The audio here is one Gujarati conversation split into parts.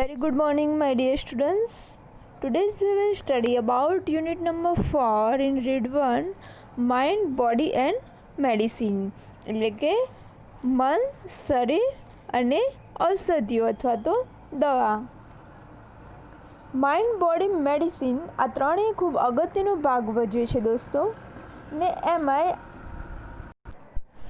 Very good morning, my dear students. Today we will study about unit number 4 in read 1 mind, body and medicine. એટલે કે મન, શરીર અને ઔષધિઓ અથવા તો દવા. માઇન્ડ, બોડી, મેડિસિન આ ત્રણેય ખૂબ અગત્યનો ભાગ ભજવે છે દોસ્તો. ને એમાંય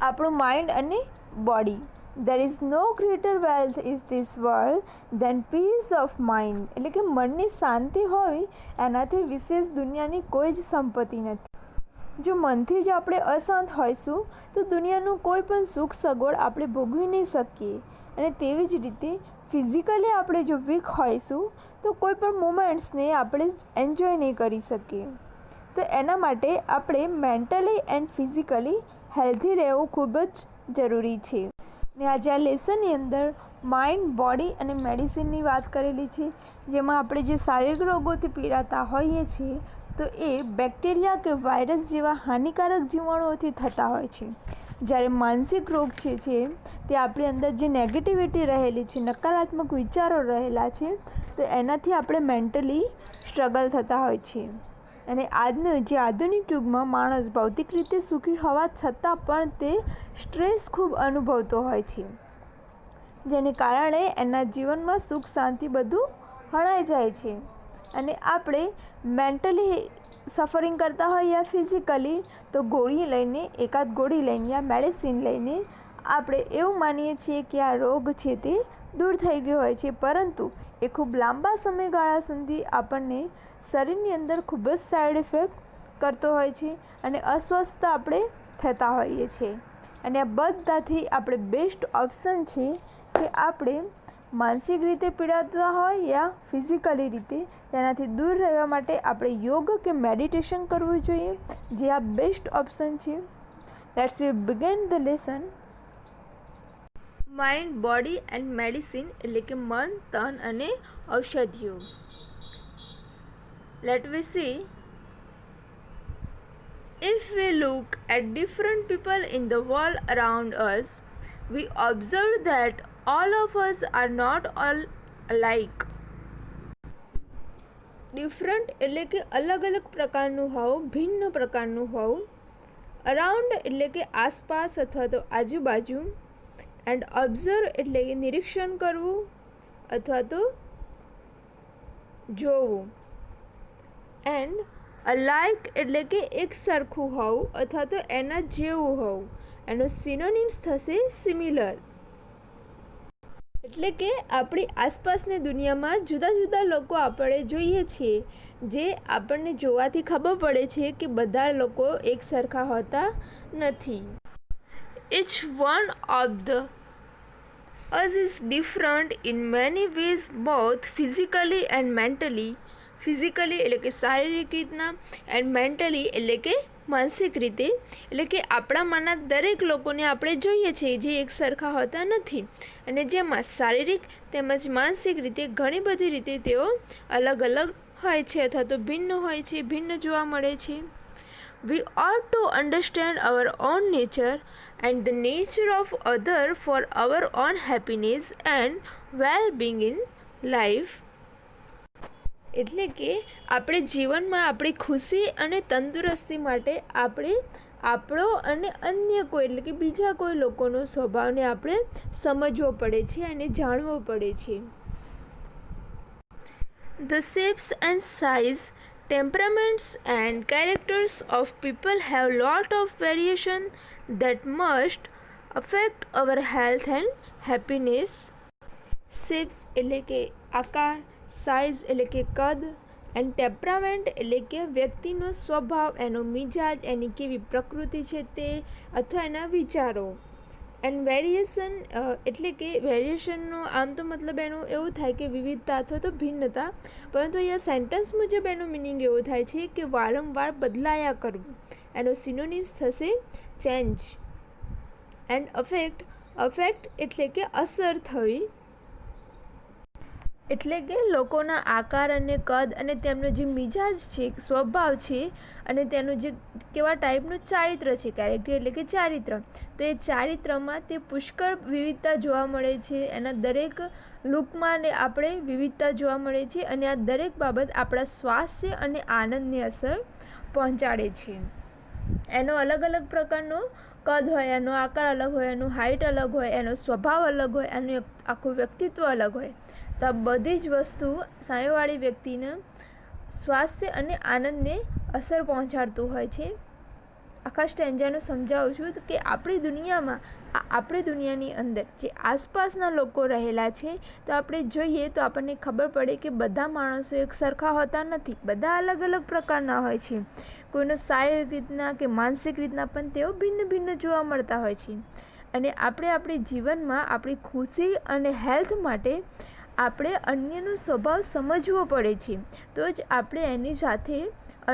આપણું માઇન્ડ અને body. There is no greater wealth in this world than peace of mind. એટલે કે મનની શાંતિ હોવી એનાથી વિશેષ દુનિયાની કોઈ જ સંપત્તિ નથી. જો મનથી જ આપણે અશાંત હોઈશું તો દુનિયાનું કોઈ પણ સુખ સગવડ આપણે ભોગવી નહીં શકીએ. અને તેવી જ રીતે ફિઝિકલી આપણે જો વીક હોઈશું તો કોઈ પણ મુમેન્ટ્સને આપણે એન્જોય નહીં કરી શકીએ. તો એના માટે આપણે મેન્ટલી એન્ડ ફિઝિકલી હેલ્ધી રહેવું ખૂબ જ જરૂરી છે. ને આજે આ લેસનની અંદર માઇન્ડ, બોડી અને મેડિસિનની વાત કરેલી છે, જેમાં આપણે જે શારીરિક રોગોથી પીડાતા હોઈએ છીએ તો એ બેક્ટેરિયા કે વાયરસ જેવા હાનિકારક જીવાણુઓથી થતા હોય છે. જ્યારે માનસિક રોગ છે તે આપણી અંદર જે નેગેટિવિટી રહેલી છે, નકારાત્મક વિચારો રહેલા છે, તો એનાથી આપણે મેન્ટલી સ્ટ્રગલ થતા હોય છે. અને આજનું જે આધુનિક યુગમાં માણસ ભૌતિક રીતે સુખી હોવા છતાં પણ તે સ્ટ્રેસ ખૂબ અનુભવતો હોય છે, જેને કારણે એના જીવનમાં સુખ શાંતિ બધું હણાઈ જાય છે. અને આપણે મેન્ટલી સફરિંગ કરતા હોઈએ યા ફિઝિકલી તો ગોળી લઈને, એકાદ ગોળી લઈને યા મેડિસિન લઈને આપણે એવું માનીએ છીએ કે આ રોગ છે તે દૂર થઈ ગયો હોય છે, પરંતુ એ ખૂબ લાંબા સમયગાળા સુધી આપણને શરીરની અંદર ખૂબ જ સાઈડ ઇફેક્ટ કરતો હોય છે અને અસ્વસ્થ આપણે થતા હોઈએ છીએ. અને આ બધાથી આપણે બેસ્ટ ઓપ્શન છે કે આપણે માનસિક રીતે પીડાતા હોય યા ફિઝિકલી રીતે તેનાથી દૂર રહેવા માટે આપણે યોગ કે મેડિટેશન કરવું જોઈએ, જે આ બેસ્ટ ઓપ્શન છે. Let's we begin the lesson. Mind, body and medicine એટલે કે મન, તન અને ઔષધિઓ. Let we see. If we look at different people in the world around us, we observe that all of us are not all alike. Different એટલે કે અલગ અલગ પ્રકારનું હોવું, ભિન્ન પ્રકારનું હોવું. અરાઉન્ડ એટલે કે આસપાસ અથવા તો આજુબાજુ. એન્ડ ઓબ્ઝર્વ એટલે કે નિરીક્ષણ કરવું અથવા તો જોવું. એન્ડ અલાઇક એટલે કે એક સરખું હોવું અથવા તો એના જેવું હોવું. એનો સિનોનિમ્સ થશે સિમિલર. એટલે કે આપણી આસપાસની દુનિયામાં જુદા જુદા લોકો આપણે જોઈએ છીએ, જે આપણને જોવાથી ખબર પડે છે કે બધા લોકો એક સરખા હોતા નથી. Each one of us is different in many ways, both physically and mentally. Physically એટલે કે શારીરિક રીતના એન્ડ મેન્ટલી એટલે કે માનસિક રીતે. એટલે કે આપણામાંના દરેક લોકોને આપણે જોઈએ છીએ જે એક સરખા હોતા નથી, અને જેમાં શારીરિક તેમજ માનસિક રીતે ઘણી બધી રીતે તેઓ અલગ અલગ હોય છે અથવા તો ભિન્ન હોય છે, ભિન્ન જોવા મળે છે. We ought to understand our own nature and the nature of other for our own happiness and well-being in life. એટલે કે આપણે જીવનમાં આપણી ખુશી અને તંદુરસ્તી માટે આપણે આપણો અને અન્ય કોઈ એટલે કે બીજા કોઈ લોકોનો સ્વભાવને આપણે સમજવો પડે છે અને જાણવો પડે છે. The shapes and size, temperaments and characters of people have lot of variation that must affect our health and happiness. Shapes એટલે કે આકાર, સાઇઝ એટલે કે કદ, એન્ડ ટેમ્પરામેન્ટ એટલે કે વ્યક્તિનો સ્વભાવ, એનો મિજાજ, એની કેવી પ્રકૃતિ છે તે અથવા એના વિચારો. એન્ડ વેરિએશન એટલે કે વેરિએશનનો આમ તો મતલબ એનું એવું થાય કે વિવિધતા અથવા તો ભિન્નતા, પરંતુ અહીંયા સેન્ટેન્સ મુજબ એનો મિનિંગ એવો થાય છે કે વારંવાર બદલાયા કરવું. એનો સિનોનિમ્સ થશે ચેન્જ. એન્ડ અફેક્ટ એટલે કે અસર થવી. એટલે કે લોકોના આકાર અને કદ અને તેમનો જે મિજાજ છે, સ્વભાવ છે, અને તેનું જે કેવા ટાઈપનું ચારિત્ર છે, કેરેક્ટર એટલે કે ચારિત્ર, તો એ ચારિત્રમાં તે પુષ્કળ વિવિધતા જોવા મળે છે. એના દરેક લુકમાં આપણે વિવિધતા જોવા મળે છે અને આ દરેક બાબત આપણા સ્વાસ્થ્ય અને આનંદની અસર પહોંચાડે છે. એનો અલગ અલગ પ્રકારનો કદ હોય, એનો આકાર અલગ હોય, એનું હાઇટ અલગ હોય, એનો સ્વભાવ અલગ હોય, એનું આખું વ્યક્તિત્વ અલગ હોય. તો આ બધી જ વસ્તુ સામેવાળી વ્યક્તિને સ્વાસ્થ્ય અને આનંદને અસર પહોંચાડતું હોય છે. આખા સ્ટેન્જાનું સમજાવું છું કે આપણી દુનિયાની અંદર જે આસપાસના લોકો રહેલા છે, તો આપણે જોઈએ તો આપણને ખબર પડે કે બધા માણસો એક સરખા હોતા નથી. બધા અલગ અલગ પ્રકારના હોય છે. કોઈનો શારીરિક રીતના કે માનસિક રીતના પણ તેઓ ભિન્ન ભિન્ન જોવા મળતા હોય છે. અને આપણે આપણી જીવનમાં આપણી ખુશી અને હેલ્થ માટે આપણે અન્યનો સ્વભાવ સમજવો પડે છે. તો જ આપણે એની સાથે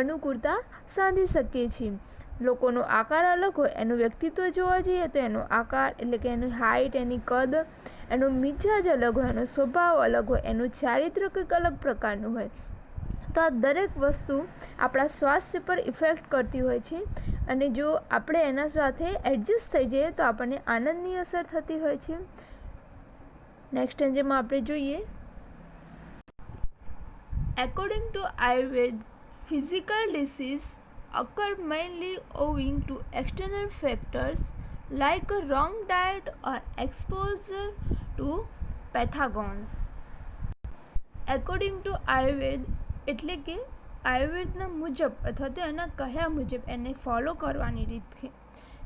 અનુકૂળતા સાધી શકીએ છીએ. લોકોનો આકાર અલગ હોય, એનું વ્યક્તિત્વ જોવા જઈએ તો એનો આકાર એટલે કે એની હાઇટ, એની કદ, એનો મિજાજ અલગ હોય, એનો સ્વભાવ અલગ હોય, એનું ચારિત્ર કંઈક અલગ પ્રકારનું હોય. તો આ દરેક વસ્તુ આપણા સ્વાસ્થ્ય પર ઇફેક્ટ કરતી હોય છે. અને જો આપણે એના સાથે એડજસ્ટ થઈ જઈએ તો આપણને આનંદની અસર થતી હોય છે. નેક્સ્ટ જેમાં આપણે જોઈએ, according to Ayurveda, physical disease occur mainly owing to external factors like a wrong diet or exposure to pathogens. According to Ayurveda એટલે કે આયુર્વેદના મુજબ અથવા તો એના કહ્યા મુજબ એને ફોલો કરવાની રીત છે.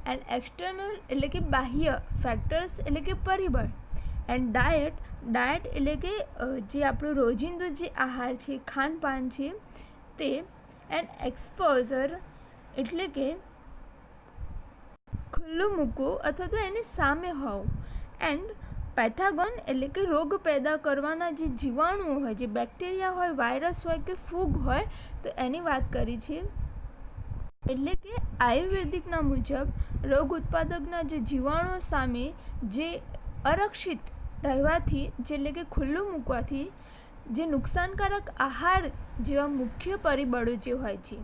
એન્ડ એક્સટર્નલ એટલે કે બાહ્ય, ફેક્ટર્સ એટલે કે પરિબળ, એન્ડ ડાયટ એટલે કે જે આપણું રોજિંદુ જે આહાર છે, ખાનપાન છે તે, એન્ડ એક્સપોઝર એટલે કે ખુલ્લું મૂકવું અથવા તો એની સામે હોવું, એન્ડ પેથાગોન એટલે કે રોગ પેદા કરવાના જે જીવાણુઓ હોય, જે બેક્ટેરિયા હોય, વાયરસ હોય કે ફૂગ હોય, તો એની વાત કરી છે. એટલે કે આયુર્વેદિકના મુજબ રોગ ઉત્પાદકના જે જીવાણુઓ સામે જે અરક્ષિત રહેવાથી, એટલે કે ખુલ્લું મૂકવાથી જે નુકસાનકારક આહાર જેવા મુખ્ય પરિબળો જે હોય છે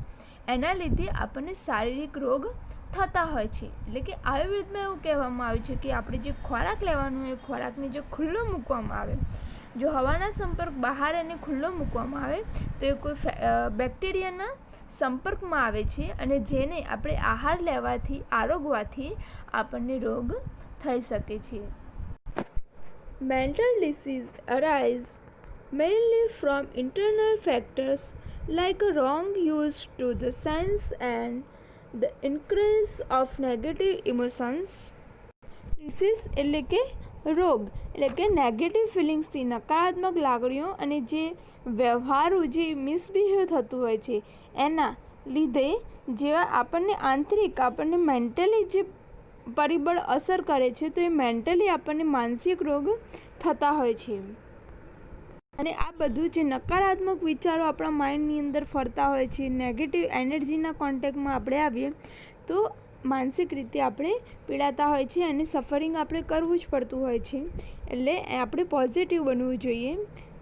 એના લીધે આપણને શારીરિક રોગ થતા હોય છે. એટલે કે આયુર્વેદમાં એવું કહેવામાં આવ્યું છે કે આપણે જે ખોરાક લેવાનો હોય, ખોરાકને જો ખુલ્લો મૂકવામાં આવે, જો હવાના સંપર્ક બહાર એને ખુલ્લો મૂકવામાં આવે તો એ કોઈ બેક્ટેરિયાના સંપર્કમાં આવે છે અને જેને આપણે આહાર લેવાથી, આરોગવાથી આપણને રોગ થઈ શકે છે. Mental disease arise mainly from internal factors like a wrong use to the sense and the increase of negative emotions. Disease એટલે કે રોગ એટલે કે નેગેટિવ ફિલિંગ્સથી, નકારાત્મક લાગણીઓ અને જે વ્યવહારો જે મિસબિહેવ થતું હોય છે એના લીધે જેવા આપણને આંતરિક, આપણને મેન્ટલી જે પરિબળ અસર કરે છે તો એ મેન્ટલી આપણને માનસિક રોગ થતા હોય છે. અને આ બધું જે નકારાત્મક વિચારો આપણા માઇન્ડની અંદર ફરતા હોય છે, નેગેટિવ એનર્જીના કોન્ટેક્ટમાં આપણે આવીએ તો માનસિક રીતે આપણે પીડાતા હોય છે અને સફરિંગ આપણે કરવું જ પડતું હોય છે. એટલે આપણે પોઝિટિવ બનવું જોઈએ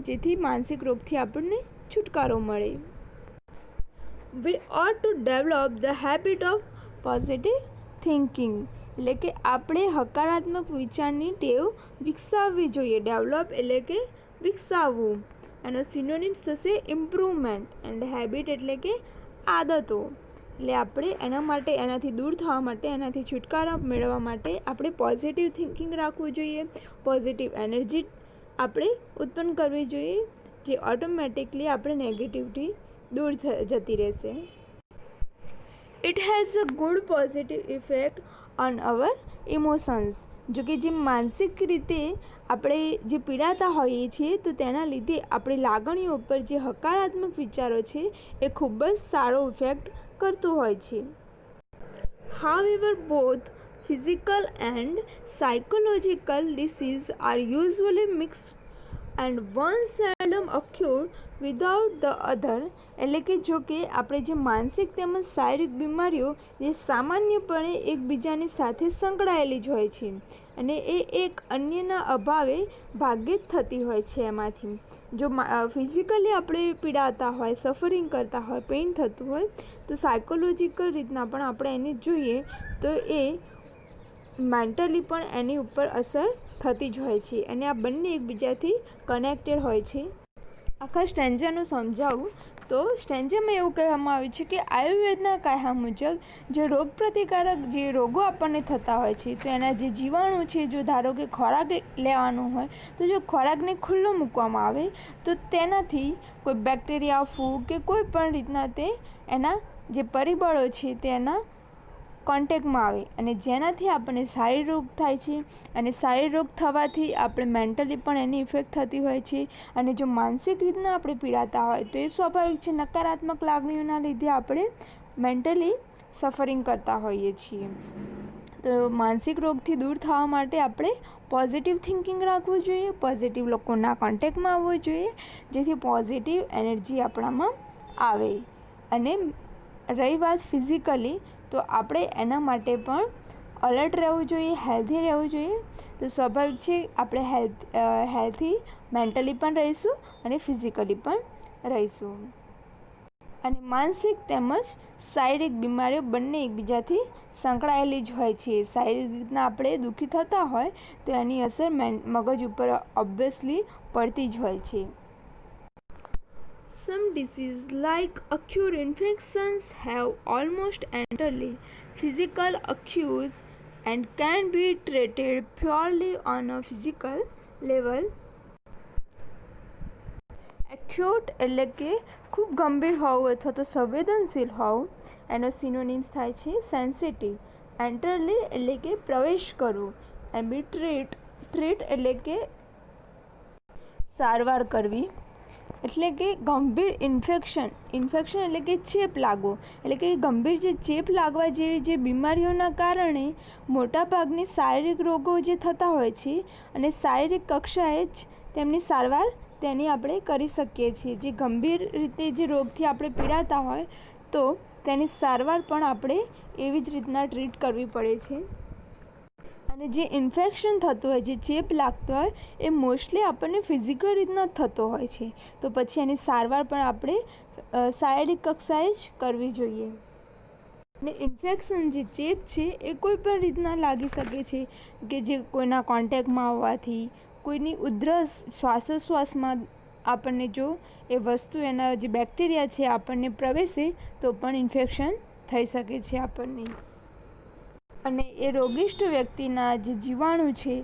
જેથી માનસિક રોગથી આપણને છુટકારો મળે. We ought to develop the habit of positive thinking. એટલે કે આપણે હકારાત્મક વિચારની ટેવ વિકસાવવી જોઈએ. ડેવલપ એટલે કે વિકસાવવું. એનો સિનોનિમ્સ થશે ઇમ્પ્રુવમેન્ટ, એન્ડ હેબિટ એટલે કે આદતો. એટલે આપણે એના માટે, એનાથી દૂર થવા માટે, એનાથી છુટકારા મેળવવા માટે આપણે પોઝિટિવ થિંકિંગ રાખવું જોઈએ, પોઝિટિવ એનર્જી આપણે ઉત્પન્ન કરવી જોઈએ, જે ઓટોમેટિકલી આપણે નેગેટિવિટી દૂર જતી રહેશે. It has a good positive effect on our emotions. જો કે જે માનસિક રીતે આપણે જે પીડાતા હોઈએ છીએ તો તેના લીધે આપણી લાગણીઓ ઉપર જે હકારાત્મક વિચારો છે એ ખૂબ જ સારો ઇફેક્ટ કરતું હોય છે. However, both physical and psychological diseases are usually mixed and one seldom occur without the other. એટલે કે જો કે આપણે જે માનસિક તેમજ શારીરિક બીમારીઓ જે સામાન્યપણે એકબીજાની સાથે સંકળાયેલી જ હોય છે અને એ એક અન્યના અભાવે ભાગ્યે જ થતી હોય છે. એમાંથી જો ફિઝિકલી આપણે પીડાતા હોય, સફરિંગ કરતા હોય, પેઇન થતું હોય તો સાયકોલોજીકલ રીતના પણ આપણે એને જોઈએ તો એ મેન્ટલી પણ એની ઉપર અસર થતી જ હોય છે અને આ બંને એકબીજાથી કનેક્ટેડ હોય છે. આખા સ્ટેન્જાનું સમજાવું તો સ્ટેન્જામાં એવું કહેવામાં આવ્યું છે કે આયુર્વેદના કહ્યા મુજબ જે રોગપ્રતિકારક જે રોગો આપણને થતા હોય છે તો એના જે જીવાણુ છે, જો ધારો કે ખોરાક લેવાનું હોય તો જો ખોરાકને ખુલ્લો મૂકવામાં આવે તો તેનાથી કોઈ બેક્ટેરિયા, ફૂગ કે કોઈ પણ રીતના તે એના જે પરિબળો છે તેના કોન્ટેક્ટમાં આવે અને જેનાથી આપણને શારીરિક રોગ થાય છે અને શારીરિક રોગ થવાથી આપણે મેન્ટલી પણ એની ઇફેક્ટ થતી હોય છે અને જો માનસિક રીતના આપણે પીડાતા હોય તો એ સ્વાભાવિક છે, નકારાત્મક લાગણીઓના લીધે આપણે મેન્ટલી સફરિંગ કરતા હોઈએ છીએ. તો માનસિક રોગથી દૂર થવા માટે આપણે પોઝિટિવ થિંકિંગ રાખવું જોઈએ, પોઝિટિવ લોકોના કોન્ટેક્ટમાં આવવું જોઈએ જેથી પોઝિટિવ એનર્જી આપણામાં આવે. અને રહી વાત ફિઝિકલી તો આપણે એના માટે પણ અલર્ટ રહેવું જોઈએ, હેલ્ધી રહેવું જોઈએ. તો સ્વાભાવિક છે આપણે હેલ્થી મેન્ટલી પણ રહીશું અને ફિઝિકલી પણ રહીશું. અને માનસિક તેમજ શારીરિક બીમારીઓ બંને એકબીજાથી સંકળાયેલી જ હોય છે. શારીરિક રીતના આપણે દુઃખી થતા હોય તો એની અસર મગજ ઉપર ઓબ્વિયસલી પડતી જ હોય છે. Some diseases like acute infections have almost entirely physical accuse and can be treated purely on a physical level. Acute એટલે કે ખૂબ ગંભીર હોવું અથવા તો સંવેદનશીલ હોવું, એનો સિનોનિમ્સ થાય છે સેન્સિટિવ. એન્ટરલી એટલે કે પ્રવેશ કરવું એન્ડ બી ટ્રીટ એટલે કે સારવાર કરવી. એટલે કે ગંભીર ઇન્ફેક્શન એટલે કે ચેપ લાગવો એટલે કે ગંભીર જે ચેપ લાગવા જેવી જે બીમારીઓના કારણે મોટાભાગની શારીરિક રોગો જે થતા હોય છે અને શારીરિક કક્ષાએ જ તેમની સારવાર તેની આપણે કરી શકીએ છીએ. જે ગંભીર રીતે જે રોગથી આપણે પીડાતા હોય તો તેની સારવાર પણ આપણે એવી જ રીતના ટ્રીટ કરવી પડે છે. અને જે ઇન્ફેક્શન થતું હોય, જે ચેપ લાગતો હોય એ મોસ્ટલી આપણને ફિઝિકલ રીતના થતો હોય છે તો પછી એની સારવાર પણ આપણે શારીરિક કક્ષાએ જ કરવી જોઈએ. અને ઇન્ફેક્શન જે ચેપ છે એ કોઈ પણ રીતના લાગી શકે છે કે જે કોઈના કોન્ટેક્ટમાં આવવાથી, કોઈની ઉધરસ શ્વાસોશ્વાસમાં આપણને જો એ વસ્તુ એના જે બેક્ટેરિયા છે આપણને પ્રવેશે તો પણ ઇન્ફેક્શન થઈ શકે છે આપણને. અને એ રોગિષ્ટ વ્યક્તિના જે જીવાણુ છે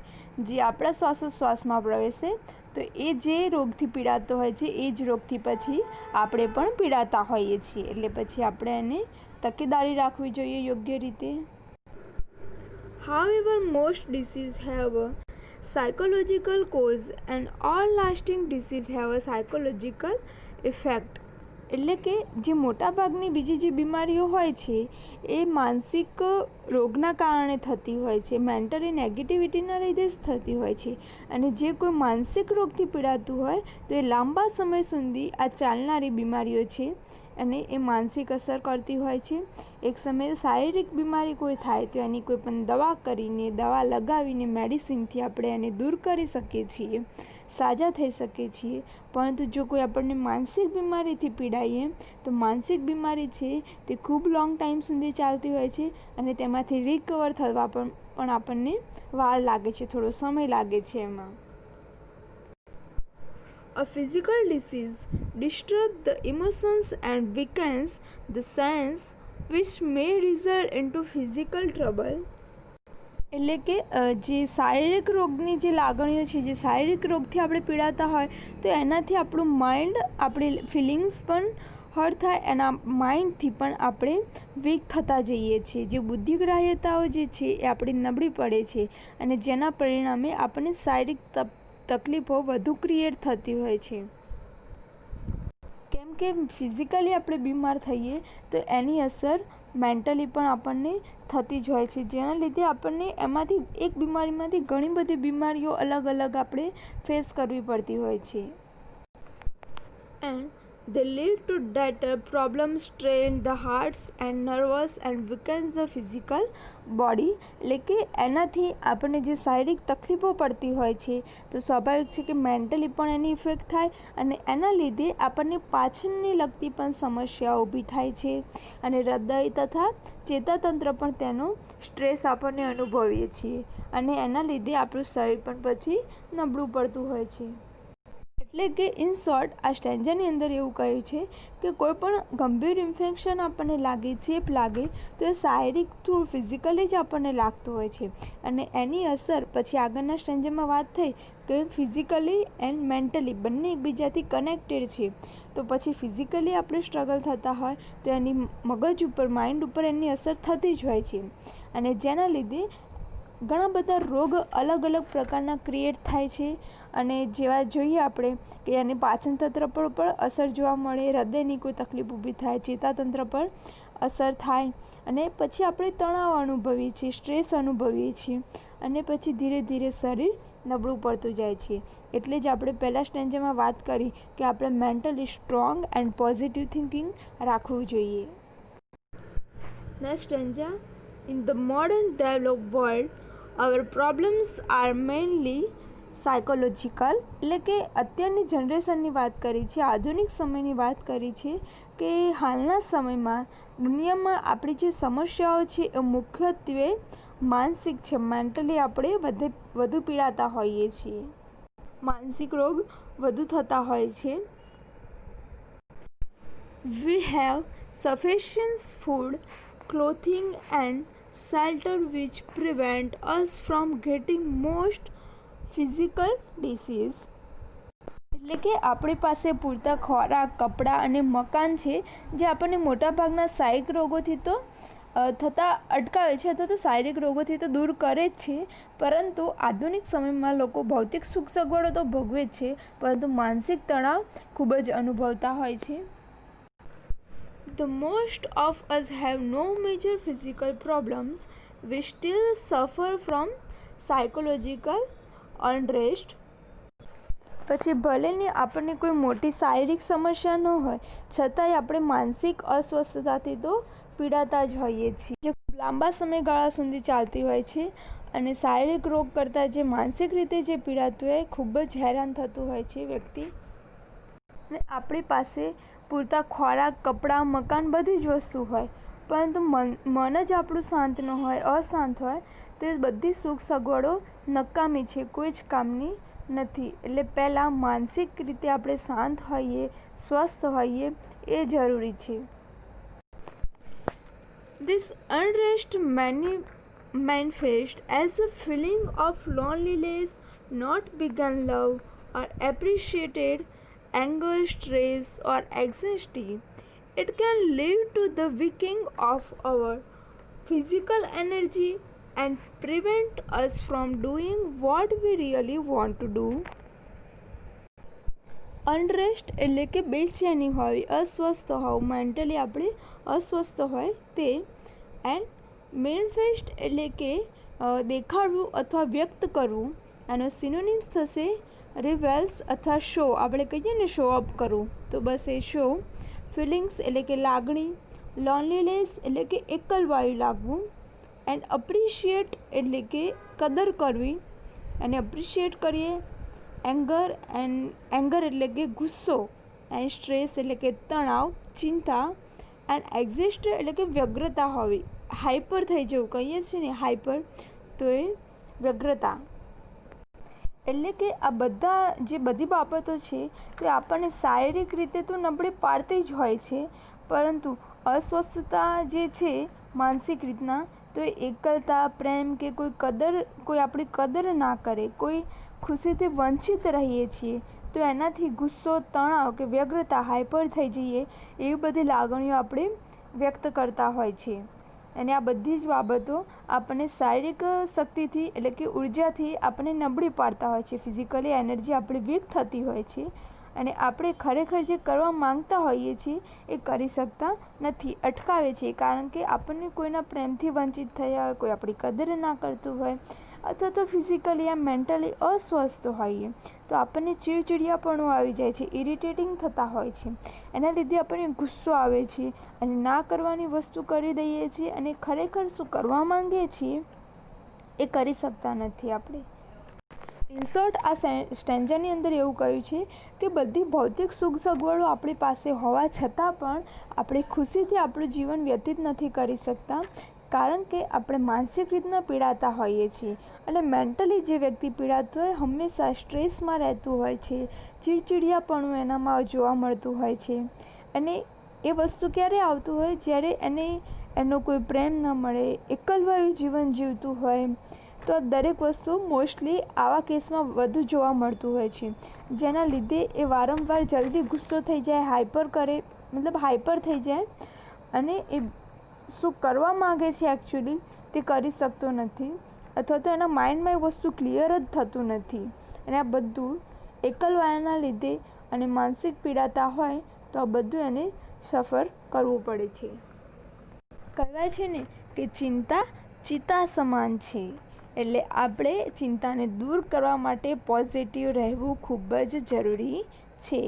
જે આપણા શ્વાસોશ્વાસમાં પ્રવેશે તો એ જે રોગથી પીડાતો હોય છે એ જ રોગથી પછી આપણે પણ પીડાતા હોઈએ છીએ. એટલે પછી આપણે એને તકેદારી રાખવી જોઈએ યોગ્ય રીતે. However, most diseases have a psychological cause and all lasting diseases have a psychological effect. એટલે કે જે મોટાભાગની બીજી જે બીમારીઓ હોય છે એ માનસિક રોગના કારણે થતી હોય છે, મેન્ટલી નેગેટિવિટીના લીધે જ થતી હોય છે. અને જે કોઈ માનસિક રોગથી પીડાતું હોય તો એ લાંબા સમય સુધી આ ચાલનારી બીમારીઓ છે અને એ માનસિક અસર કરતી હોય છે. એક સમયે શારીરિક બીમારી કોઈ થાય તો એની કોઈ પણ દવા કરીને, દવા લગાવીને, મેડિસિનથી આપણે એને દૂર કરી શકીએ છીએ, સાજા થઈ શકીએ છીએ. પરંતુ જો કોઈ આપણને માનસિક બીમારીથી પીડાઈએ તો માનસિક બીમારી છે તે ખૂબ લોંગ ટાઈમ સુધી ચાલતી હોય છે અને તેમાંથી રિકવર થવા પણ આપણને વાર લાગે છે, થોડો સમય લાગે છે એમાં. A physical disease disturbs the emotions and weakens the sense which may result into physical trouble. એટલે કે જે શારીરિક રોગની જે લાગણીઓ છે, જે શારીરિક રોગથી આપણે પીડાતા હોય તો એનાથી આપણું માઇન્ડ, આપણી ફિલિંગ્સ પણ હર્ટ થાય, એના માઇન્ડથી પણ આપણે વીક થતા જઈએ છીએ. જે બુદ્ધિગ્રાહ્યતાઓ જે છે એ આપણી નબળી પડે છે અને જેના પરિણામે આપણને શારીરિક તકલીફો વધુ ક્રિએટ થતી હોય છે. કેમ કે ફિઝિકલી આપણે બીમાર થઈએ તો એની અસર મેન્ટલી પણ આપણને થતી જ હોય છે, જેના લીધે આપણને એમાંથી એક બીમારીમાંથી ઘણી બધી બીમારીઓ અલગ અલગ આપણે ફેસ કરવી પડતી હોય છે. And They lead to that problems strain the hearts and nervous and weakens the physical body. એટલે કે એનાથી આપણને જે શારીરિક તકલીફો પડતી હોય છે તો સ્વાભાવિક છે કે મેન્ટલી પણ એની ઇફેક્ટ થાય અને એના લીધે આપણને પાચનને લગતી પણ સમસ્યા ઊભી થાય છે અને હૃદય તથા ચેતાતંત્ર પણ તેનો સ્ટ્રેસ આપણને અનુભવીએ છીએ અને એના લીધે આપણું શરીર પણ પછી નબળું પડતું હોય છે. એટલે કે ઇન શોર્ટ આ સ્ટેન્જાની અંદર એવું કહ્યું છે કે કોઈ પણ ગંભીર ઇન્ફેક્શન આપણને લાગે, ચેપ લાગે તો એ શારીરિક થ્રુ ફિઝિકલી જ આપણને લાગતું હોય છે અને એની અસર પછી આગળના સ્ટેન્જામાં વાત થઈ કે ફિઝિકલી એન્ડ મેન્ટલી બંને એકબીજાથી કનેક્ટેડ છે. તો પછી ફિઝિકલી આપણે સ્ટ્રગલ થતા હોય તો એની મગજ ઉપર, માઇન્ડ ઉપર એની અસર થતી જ હોય છે અને જેના લીધે ઘણા બધા રોગ અલગ અલગ પ્રકારના ક્રિએટ થાય છે અને જેવા જોઈએ આપણે કે એની પાચનતંત્ર પર પણ અસર જોવા મળે, હૃદયની કોઈ તકલીફ ઊભી થાય, ચેતાતંત્ર પર અસર થાય અને પછી આપણે તણાવ અનુભવીએ છીએ, સ્ટ્રેસ અનુભવીએ છીએ અને પછી ધીરે ધીરે શરીર નબળું પડતું જાય છે. એટલે જ આપણે પહેલાં સ્ટેન્જામાં વાત કરી કે આપણે mentally strong and positive thinking રાખવું જોઈએ. Next stanza. In the modern developed world our problems are mainly psychological. એટલે કે અત્યારની જનરેશનની વાત કરી છે, આધુનિક સમયની વાત કરી છે કે હાલના સમયમાં દુનિયામાં આપણી જે સમસ્યાઓ છે એ મુખ્યત્વે માનસિક છે. મેન્ટલી આપણે વધુ પીડાતા હોઈએ છીએ, માનસિક રોગ વધુ થતા હોય છે. We have sufficient food, clothing and shelter which prevent us from getting most physical disease. એટલે કે આપણી પાસે પૂરતા ખોરાક, કપડાં અને મકાન છે જે આપણને મોટાભાગના શારીરિક રોગોથી તો થતા અટકાવે છે અથવા તો શારીરિક રોગોથી તો દૂર કરે જ છે, પરંતુ આધુનિક સમયમાં લોકો ભૌતિક સુખ સગવડો તો ભોગવે જ છે પરંતુ માનસિક તણાવ ખૂબ જ અનુભવતા હોય છે. The most of us have no major physical problems. We still suffer from psychological unrest. પછી ભલેને આપણને કોઈ મોટી શારીરિક સમસ્યા ન હોય છતાંય આપણે માનસિક અસ્વસ્થતાથી તો પીડાતા જ હોઈએ છીએ, જે લાંબા સમયગાળા સુધી ચાલતી હોય છે અને શારીરિક રોગ કરતાં જે માનસિક રીતે જે પીડાતું હોય ખૂબ જ હેરાન થતું હોય છે વ્યક્તિ. અને આપણી પાસે પૂરતા ખોરાક, કપડાં, મકાન બધી જ વસ્તુ હોય પરંતુ મન જ આપણું શાંત ન હોય, અશાંત હોય તો એ બધી સુખ સગવડો નકામી છે, કોઈ જ કામની નથી. એટલે પહેલાં માનસિક રીતે આપણે શાંત હોઈએ, સ્વસ્થ હોઈએ એ જરૂરી છે. This unrest manifests as a feeling of loneliness, not begun love or appreciated, anger, stress or anxiety. It can lead to the weakening of our physical energy and prevent us from doing what we really want to do. અનરેસ્ટ એટલે કે બેચેની હોય, અસ્વસ્થ હોવું, મેન્ટલી આપણે અસ્વસ્થ હોય તે. એન્ડ મેનિફેસ્ટ એટલે કે દેખાડવું અથવા વ્યક્ત કરવું. આનો સિનોનિમ્સ થશે રિવેલ્સ અથવા શો. આપણે કહીએ ને શો અપ કરવું, તો બસ એ શો. ફિલિંગ્સ એટલે કે લાગણી. લોનલીનેસ એટલે કે એકલવાયું લાગવું. એન્ડ અપ્રિશિએટ એટલે કે કદર કરવી અને અપ્રિશિએટ કરીએ. એંગર એટલે કે ગુસ્સો. એન્ડ સ્ટ્રેસ એટલે કે તણાવ, ચિંતા. એન્ડ એક્ઝિસ્ટ એટલે કે વ્યગ્રતા હોવી, હાઈપર થઈ જવું કહીએ છીએ ને હાઈપર, તો એ વ્યગ્રતા. એટલે કે આ બધી બાબતો છે તે આપણને શારીરિક રીતે તો નબળી પાડતી જ હોય છે, પરંતુ અસ્વસ્થતા જે છે માનસિક રીતના તો એ એકલતા, પ્રેમ કે કોઈ આપણી કદર ના કરે, કોઈ ખુશીથી વંચિત રહીએ છીએ તો એનાથી ગુસ્સો, તણાવ કે વ્યગ્રતા, હાઈપર થઈ જઈએ એવી બધી લાગણીઓ આપણે વ્યક્ત કરતા હોય છે. અને આ બધી જ બાબતો આપણને શારીરિક શક્તિથી એટલે કે ઉર્જાથી આપણને નબળી પાડતા હોય છે. ફિઝિકલી એનર્જી આપણી વીક થતી હોય છે અને આપણે ખરેખર જે કરવા માંગતા હોઈએ છીએ એ કરી શકતા નથી, અટકાવે છે. કારણ કે આપણને કોઈના પ્રેમથી વંચિત થયા હોય, કોઈ આપણી કદર ના કરતું હોય અથવા તો ફિઝિકલી યા મેન્ટલી અસ્વસ્થ હોઈએ તો આપણને ચીડચીડિયાપણું આવી જાય છે, ઇરિટેટિંગ થતા હોય છે. એના લીધે આપણને ગુસ્સો આવે છે અને ના કરવાની વસ્તુ કરી દઈએ છીએ અને ખરેખર શું કરવા માંગીએ છીએ એ કરી શકતા નથી આપણે. ઇન શોર્ટ, આ સ્ટેન્જાની અંદર એવું કહ્યું છે કે બધી ભૌતિક સુખ સગવડો આપણી પાસે હોવા છતાં પણ આપણે ખુશીથી આપણું જીવન વ્યતીત નથી કરી શકતા, કારણ કે આપણે માનસિક રીતના પીડાતા હોઈએ છીએ. એટલે મેન્ટલી જે વ્યક્તિ પીડાતું હોય હંમેશા સ્ટ્રેસમાં રહેતું હોય છે, ચીડચીડિયાપણું એનામાં જોવા મળતું હોય છે. અને એ વસ્તુ ક્યારે આવતું હોય જ્યારે એનો કોઈ પ્રેમ ન મળે, એકલવાયું જીવન જીવતું હોય તો દરેક વસ્તુ મોસ્ટલી આવા કેસમાં વધુ જોવા મળતું હોય છે, જેના લીધે એ વારંવાર જલ્દી ગુસ્સો થઈ જાય, હાઈપર થઈ જાય અને એ શું કરવા માગે છે એકચ્યુઅલી તે કરી શકતો નથી, અથવા તો એના માઇન્ડમાં એ વસ્તુ ક્લિયર જ થતું નથી. અને આ બધું એકલવાયાના લીધે અને માનસિક પીડાતા હોય તો આ બધું એને સફર કરવું પડે છે. કહેવાય છે ને કે ચિંતા ચિતા સમાન છે. એટલે આપણે ચિંતાને દૂર કરવા માટે પોઝિટિવ રહેવું ખૂબ જ જરૂરી છે.